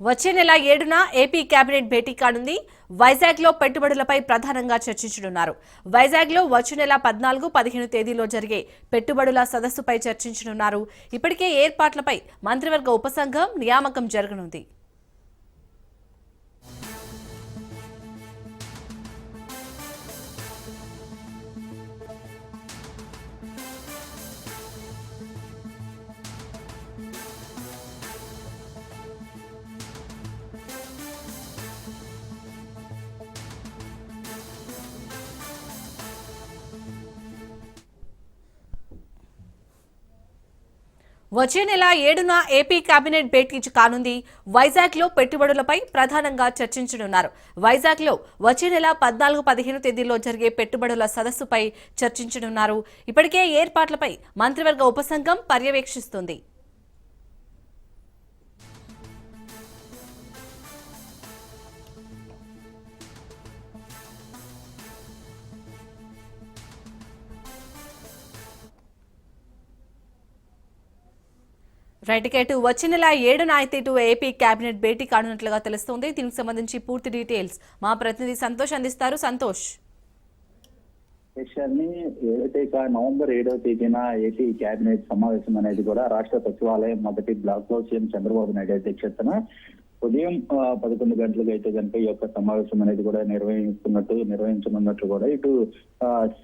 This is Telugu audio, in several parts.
వచ్చే నెల 7న ఏపీ కేబినెట్ భేటీ కానుంది. వైజాగ్లో పెట్టుబడులపై ప్రధానంగా చర్చించనున్నారు. వైజాగ్లో వచ్చే నెల 14, 15 తేదీలో జరిగే పెట్టుబడుల సదస్సుపై చర్చించనున్నారు. ఇప్పటికే ఏర్పాట్లపై మంత్రివర్గ ఉపసంఘం నియామకం జరగనుంది. వచ్చే నెల 7న ఏపీ కేబినెట్ భేటీ కానుంది. వైజాగ్లో పెట్టుబడులపై ప్రధానంగా చర్చించనున్నారు. వైజాగ్లో వచ్చే నెల 14, 15 తేదీల్లో జరిగే పెట్టుబడుల సదస్సుపై చర్చించనున్నారు. ఇప్పటికే ఏర్పాట్లపై మంత్రివర్గ ఉపసంఘం పర్యవేక్షిస్తుంది. రైట్ ఇటు వచ్చే నెల 7న అయితే ఇటు ఏపీ కేబినెట్ భేటీ కానున్నట్లుగా తెలుస్తోంది. దీనికి సంబంధించి పూర్తి డీటెయిల్స్ మా ప్రతినిధి సంతోష్ అందిస్తారు. సంతోష్, ఏదైతే నవంబర్ 7వ తేదీన ఏపీ కేబినెట్ సమావేశం అనేది కూడా రాష్ట్ర సచివాలయం మొదటి బ్లాక్ లో సీఎం చంద్రబాబు నాయుడు అధ్యక్షతన ఉదయం 11 గంటలకు అయితే కనుక ఈ యొక్క సమావేశం అనేది కూడా నిర్వహించనున్నట్లు కూడా ఇటు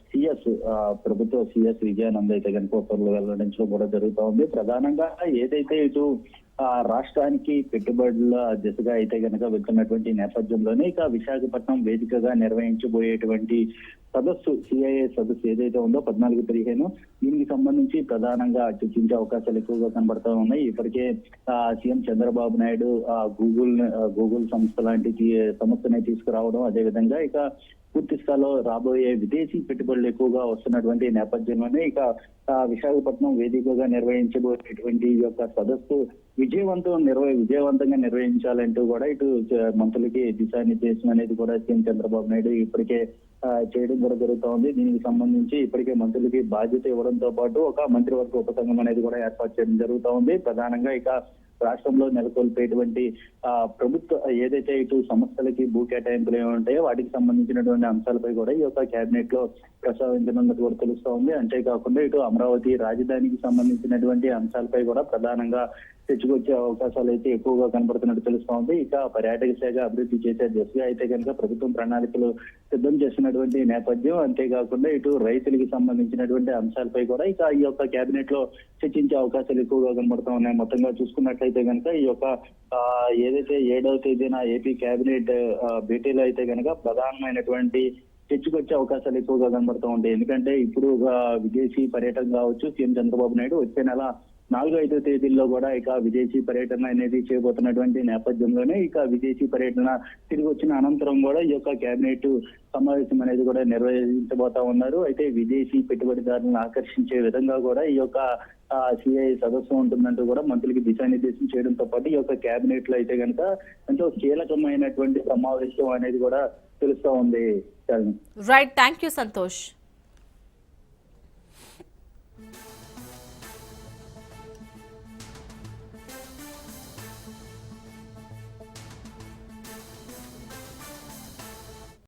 సిఎస్ ప్రభుత్వ సిఎస్ విజయానంద్ అయితే కనుక ఉత్తర్వులు వెల్లడించడం కూడా జరుగుతూ ఉంది. ప్రధానంగా ఏదైతే ఇటు రాష్ట్రానికి పెట్టుబడుల దిశగా అయితే కనుక వెళ్తున్నటువంటి నేపథ్యంలోనే ఇక విశాఖపట్నం వేదికగా నిర్వహించబోయేటువంటి సదస్సు సిఐఏ సదస్సు ఏదైతే ఉందో 14, 15 దీనికి సంబంధించి ప్రధానంగా చర్చించే అవకాశాలు ఎక్కువగా కనబడతా ఉన్నాయి. ఇప్పటికే సీఎం చంద్రబాబు నాయుడు గూగుల్ సంస్థ లాంటి సంస్థని తీసుకురావడం, అదేవిధంగా ఇక పూర్తి స్థాయిలో రాబోయే విదేశీ పెట్టుబడులు ఎక్కువగా వస్తున్నటువంటి నేపథ్యంలోనే ఇక విశాఖపట్నం వేదికగా నిర్వహించబోయేటువంటి ఈ యొక్క సదస్సు విజయవంతంగా నిర్వహించాలంటూ కూడా ఇటు మంత్రులకి దిశానిర్దేశం అనేది కూడా సీఎం చంద్రబాబు నాయుడు ఇప్పటికే చేయడం కూడా జరుగుతూ ఉంది. దీనికి సంబంధించి ఇప్పటికే మంత్రులకి బాధ్యత ఇవ్వడంతో పాటు ఒక మంత్రివర్గ ఉపసంఘం అనేది కూడా ఏర్పాటు చేయడం జరుగుతూ ఉంది. ప్రధానంగా ఇక రాష్ట్రంలో నెలకొల్పేటువంటి ప్రభుత్వ ఏదైతే ఇటు సంస్థలకి భూ కేటాయింపులు ఏముంటాయో వాటికి సంబంధించినటువంటి అంశాలపై కూడా ఈ యొక్క కేబినెట్ లో ప్రస్తావించనున్నట్టు కూడా తెలుస్తూ ఉంది. అంతేకాకుండా ఇటు అమరావతి రాజధానికి సంబంధించినటువంటి అంశాలపై కూడా ప్రధానంగా తెచ్చుకొచ్చే అవకాశాలు అయితే ఎక్కువగా కనబడుతున్నట్టు తెలుస్తూ ఉంది. ఇక పర్యాటక శాఖ అభివృద్ధి చేసే దిశగా అయితే కనుక ప్రభుత్వం ప్రణాళికలు సిద్ధం చేసినటువంటి నేపథ్యం, అంతేకాకుండా ఇటు రైతులకి సంబంధించినటువంటి అంశాలపై కూడా ఇక ఈ యొక్క కేబినెట్ లో చర్చించే అవకాశాలు ఎక్కువగా కనబడుతూ ఉన్నాయి. మొత్తంగా చూసుకున్నట్లయితే కనుక ఈ యొక్క ఏదైతే 7వ తేదీన ఏపీ కేబినెట్ భేటీలో అయితే కనుక ప్రధానమైనటువంటి తెచ్చుకొచ్చే అవకాశాలు ఎక్కువగా కనబడుతూ ఉంటాయి. ఎందుకంటే ఇప్పుడు విదేశీ పర్యటన కావచ్చు, సీఎం చంద్రబాబు నాయుడు వచ్చే నెల 4, 5 తేదీల్లో కూడా ఇక విదేశీ పర్యటన అనేది చేయబోతున్నటువంటి నేపథ్యంలోనే ఇక విదేశీ పర్యటన తిరిగి వచ్చిన అనంతరం కూడా ఈ యొక్క కేబినెట్ సమావేశం అనేది కూడా నిర్వహించబోతా ఉన్నారు. అయితే విదేశీ పెట్టుబడిదారులను ఆకర్షించే విధంగా కూడా ఈ యొక్క సిఐ సదస్సు ఉంటుందంటూ కూడా మంత్రులకి దిశానిర్దేశం చేయడంతో పాటు ఈ యొక్క కేబినెట్ లో అయితే కనుక ఎంతో కీలకమైనటువంటి సమావేశం అనేది కూడా తెలుస్తూ ఉంది. Right, thank you Santosh.